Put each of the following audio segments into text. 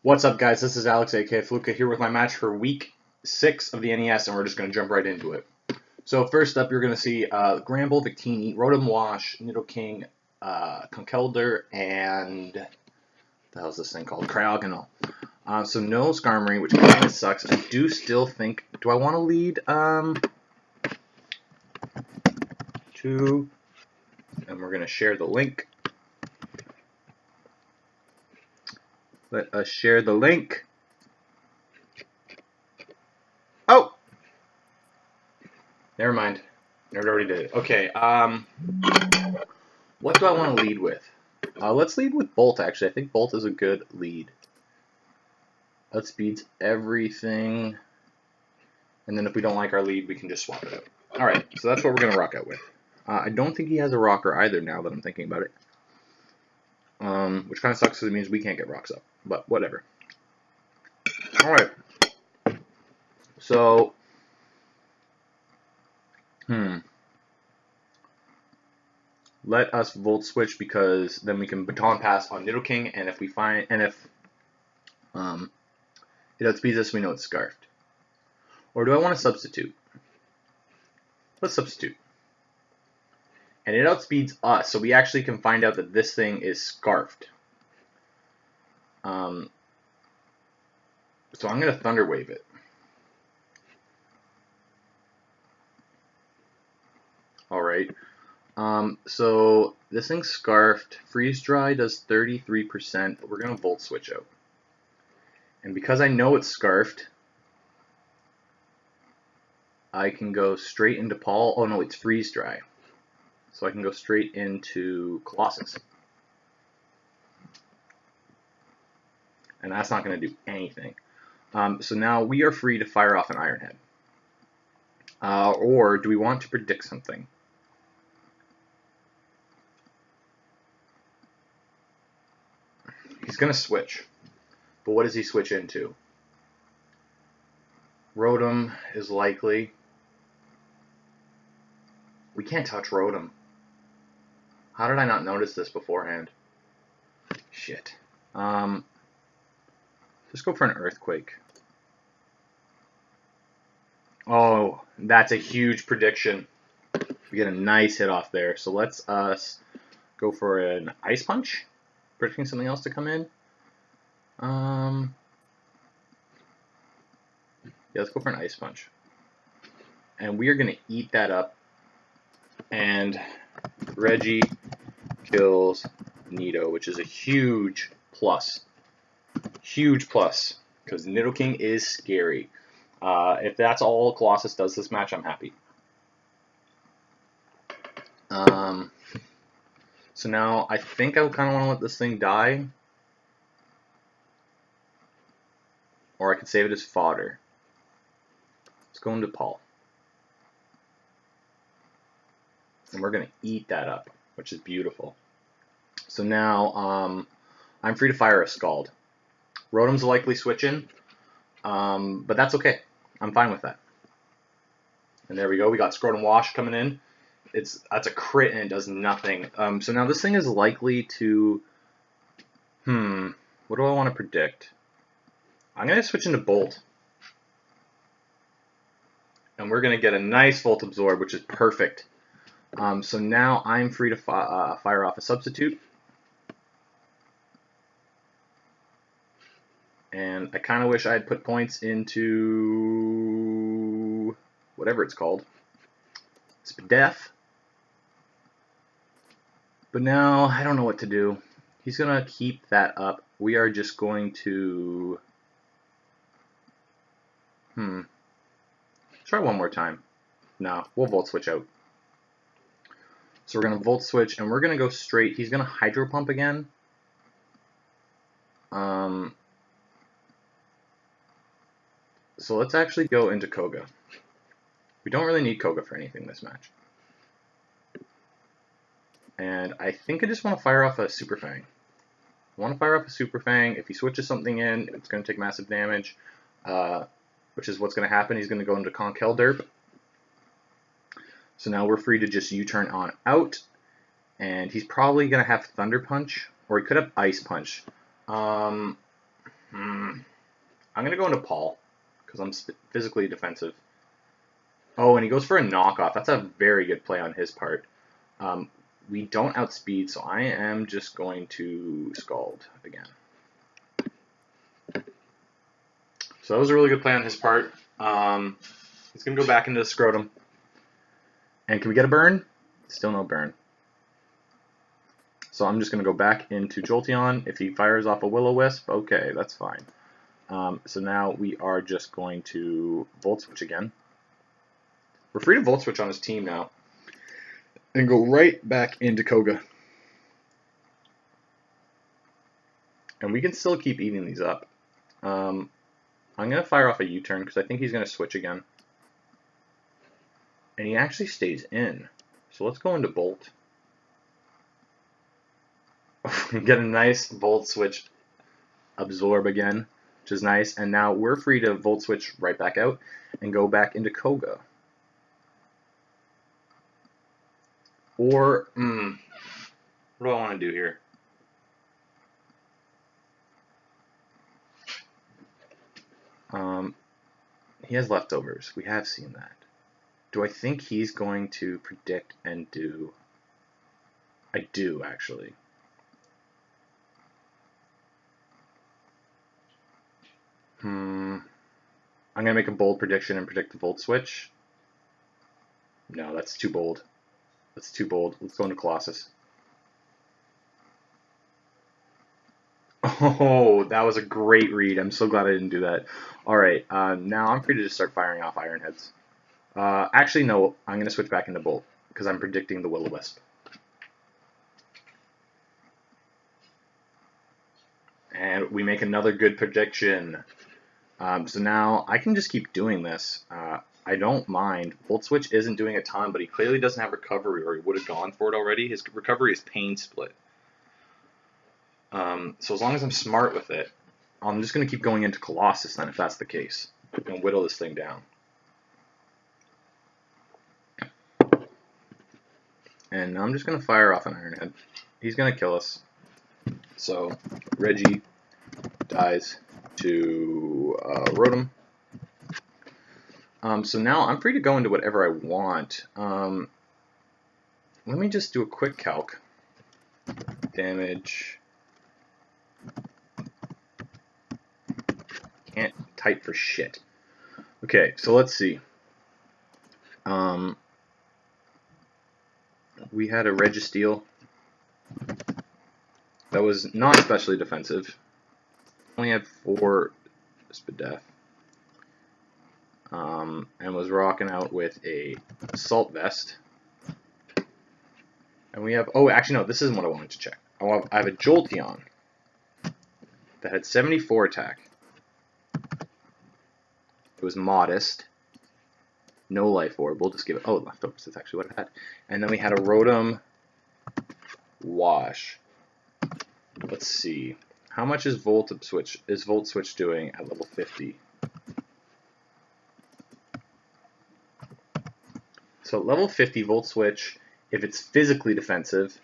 What's up, guys? This is Alex, aka Fluka, here with my match for week 6 of the NES, and we're just going to jump right into it. So first up, you're going to see Gramble, Victini, Rotom Wash, Nidoking, Conkeldurr, and the hell's this thing called? Cryogonal. So no Skarmory, which kind of sucks. I do still think, do I want to lead 2, and we're going to share the link. Let us share the link. Oh! Never mind. Nerd already did it. Okay, what do I want to lead with? Let's lead with Bolt, actually. I think Bolt is a good lead. Outspeeds everything. And then if we don't like our lead, we can just swap it out. Alright, so that's what we're going to rock out with. I don't think he has a rocker either now that I'm thinking about it. Which kind of sucks because it means we can't get rocks up. But whatever. Alright. So, let us Volt Switch because then we can Baton Pass on Nidoking, and if we find, and if it outspeeds us, we know it's Scarfed. Or do I want to substitute? Let's substitute. And it outspeeds us, so we actually can find out that this thing is Scarfed. So I'm going to Thunder Wave it. Alright. So this thing's Scarfed. Freeze Dry does 33%, but we're going to Volt Switch out. And because I know it's Scarfed, I can go straight into Paul. Oh no, it's Freeze Dry. So I can go straight into Colossus. And that's not going to do anything. So now we are free to fire off an Iron Head. Or do we want to predict something? He's going to switch. But what does he switch into? Rotom is likely. We can't touch Rotom. How did I not notice this beforehand? Shit. Just go for an Earthquake. Oh, that's a huge prediction. We get a nice hit off there. So let's go for an Ice Punch. Predicting something else to come in. Yeah, let's go for an Ice Punch. And we are going to eat that up. And Reggie kills Nido, which is a huge plus. Huge plus. Because Nidoking is scary. If that's all Colossus does this match, I'm happy. So now I think I kind of want to let this thing die. Or I could save it as fodder. Let's go into Paul. And we're going to eat that up, which is beautiful. So now I'm free to fire a Scald. Rotom's a likely switch in, but that's okay. I'm fine with that. And there we go. We got Scrotum Wash coming in. That's a crit and it does nothing. So now this thing is likely to... What do I want to predict? I'm going to switch into Bolt. And we're going to get a nice Volt Absorb, which is perfect. So now I'm free to fire off a Substitute. And I kind of wish I had put points into whatever it's called. Spadef. But now I don't know what to do. He's going to keep that up. We are just going to... Try one more time. No, we'll Volt Switch out. So we're going to Volt Switch, and we're going to go straight. He's going to Hydro Pump again. So let's actually go into Koga. We don't really need Koga for anything this match. And I think I just want to fire off a Super Fang. I want to fire off a Super Fang. If he switches something in, it's going to take massive damage, which is what's going to happen. He's going to go into Conkeldurr. So now we're free to just U-turn on out. And he's probably going to have Thunder Punch, or he could have Ice Punch. I'm going to go into Paul, because I'm physically defensive. Oh, and he goes for a knockoff. That's a very good play on his part. We don't outspeed, so I am just going to Scald again. So that was a really good play on his part. He's going to go back into the Scrotum. And can we get a burn? Still no burn. So I'm just going to go back into Jolteon. If he fires off a Will-O-Wisp, okay, that's fine. So now we are just going to Volt Switch again. We're free to Volt Switch on his team now. And go right back into Koga. And we can still keep eating these up. I'm going to fire off a U-turn because I think he's going to switch again. And he actually stays in. So let's go into Bolt. Get a nice Volt Switch absorb again, which is nice. And now we're free to Volt Switch right back out and go back into Koga. Or, what do I want to do here? He has leftovers. We have seen that. Do I think he's going to predict and do? I do, actually. I'm going to make a bold prediction and predict the Volt Switch. No, that's too bold. That's too bold. Let's go into Colossus. Oh, that was a great read. I'm so glad I didn't do that. Alright, now I'm free to just start firing off Iron Heads. Actually, no, I'm going to switch back into Bolt, because I'm predicting the Will-O-Wisp. And we make another good prediction. So now I can just keep doing this. I don't mind. Volt Switch isn't doing a ton, but he clearly doesn't have recovery, or he would have gone for it already. His recovery is Pain Split. So as long as I'm smart with it, I'm just going to keep going into Colossus then, if that's the case. And whittle this thing down. And I'm just going to fire off an Iron Head. He's going to kill us. So Reggie dies to Rotom. So now I'm free to go into whatever I want. Let me just do a quick calc. Damage. Can't type for shit. Okay, so let's see. We had a Registeel that was not especially defensive. Only had 4 Spadef. And was rocking out with a Assault Vest. And we have, oh, actually no, this isn't what I wanted to check. I have a Jolteon that had 74 attack. It was modest. No life orb. We'll just give it, oh, leftovers, that's actually what I had. And then we had a Rotom Wash. Let's see. How much is Volt Switch doing at level 50? So at level 50, Volt Switch, if it's physically defensive,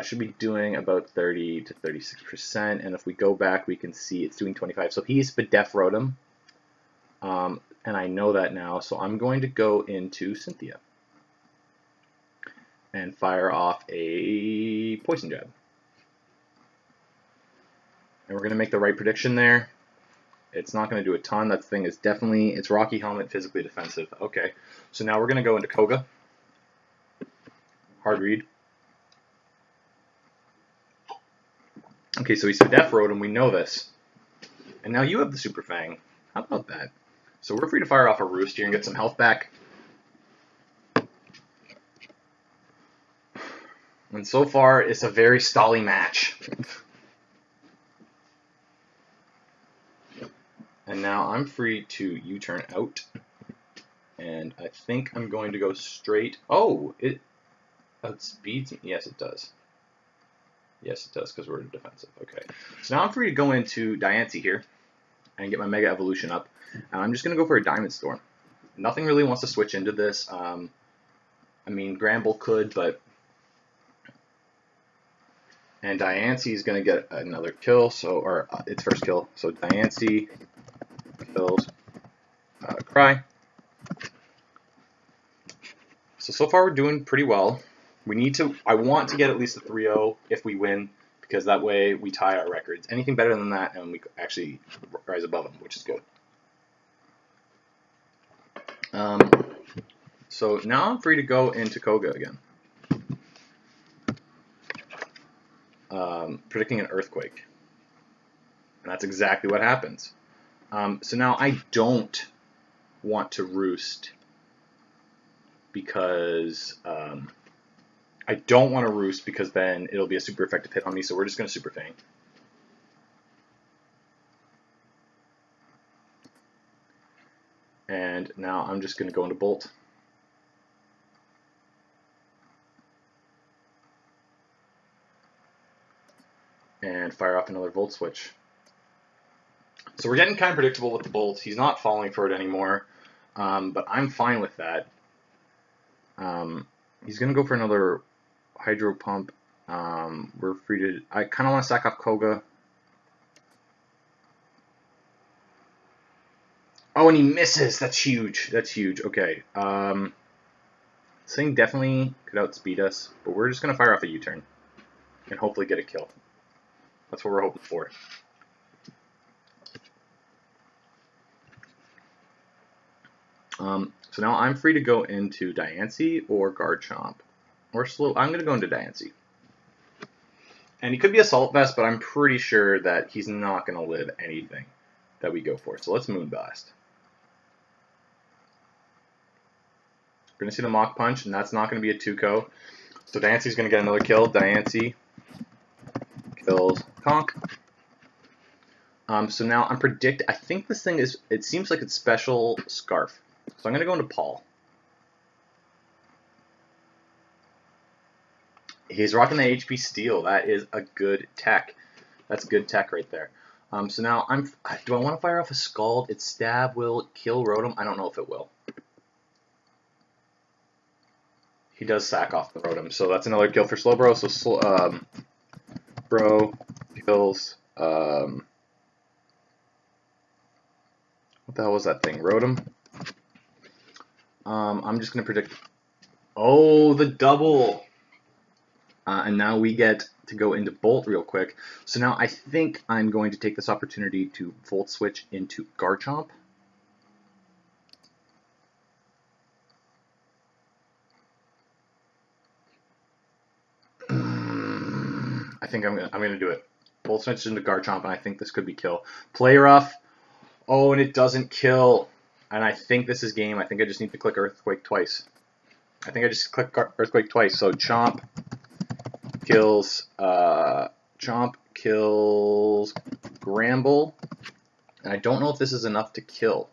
should be doing about 30 to 36%. And if we go back, we can see it's doing 25. So he's Spadef Rotom. And I know that now, so I'm going to go into Cynthia and fire off a Poison Jab. And we're going to make the right prediction there. It's not going to do a ton. That thing is definitely, it's Rocky Helmet, physically defensive. Okay, so now we're going to go into Koga. Hard read. Okay, so he's Spadef Rotom, we know this. And now you have the Super Fang. How about that? So we're free to fire off a Roost here and get some health back. And so far, it's a very stally match. And now I'm free to U-turn out. And I think I'm going to go straight. Oh, it outspeeds me. Yes, it does. Yes, it does, because we're defensive. Okay. So now I'm free to go into Diancie here and get my Mega Evolution up. And I'm just going to go for a Diamond Storm. Nothing really wants to switch into this. I mean, Gramble could, but And Diancie is going to get another kill, or its first kill. So Diancie kills Cry. So far we're doing pretty well. I want to get at least a 3-0 if we win, because that way we tie our records. Anything better than that, and we actually rise above them, which is good. So now I'm free to go into Koga again. Predicting an earthquake. And that's exactly what happens. So now I don't want to roost because then it'll be a super effective hit on me, so we're just going to Super Fang. And now I'm just going to go into Bolt. And fire off another Volt Switch. So we're getting kind of predictable with the Bolt. He's not falling for it anymore, but I'm fine with that. He's going to go for another Hydro Pump. We're free to... I kind of want to sack off Koga. Oh, and he misses. That's huge. That's huge. Okay. This thing definitely could outspeed us, but we're just going to fire off a U-turn and hopefully get a kill. That's what we're hoping for. So now I'm free to go into Diancie or Garchomp. Or Slow. I'm going to go into Diancie. And he could be Assault Vest, but I'm pretty sure that he's not going to live anything that we go for. So let's Moonblast. We're going to see the Mach Punch, and that's not going to be a 2-ko. So Diancie's going to get another kill. Diancie kills Conk. So now I think this thing is, it seems like it's Special Scarf. So I'm going to go into Paul. He's rocking the HP Steel. That is a good tech. That's good tech right there. So now do I want to fire off a Scald? Its stab will kill Rotom. I don't know if it will. He does sack off the Rotom, so that's another kill for Slowbro. So Bro kills what the hell was that thing? Rotom. I'm just gonna predict. Oh, the double! And now we get to go into Bolt real quick. So now I think I'm going to take this opportunity to Volt Switch into Garchomp. I think I'm gonna do it. Volt Switch into Garchomp, and I think this could be kill. Play Rough. Oh, and it doesn't kill. And I think this is game. I think I just need to click Earthquake twice. I think I just click Earthquake twice. So Chomp kills Gramble. And I don't know if this is enough to kill.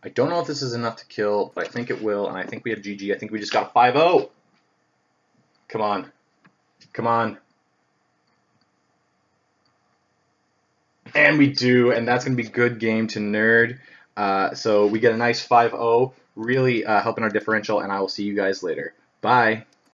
I don't know if this is enough to kill, but I think it will, and I think we have GG. I think we just got a 5-0. Come on. Come on. And we do, and that's going to be good game to Nerd. So we get a nice 5-0, really helping our differential, and I will see you guys later. Bye.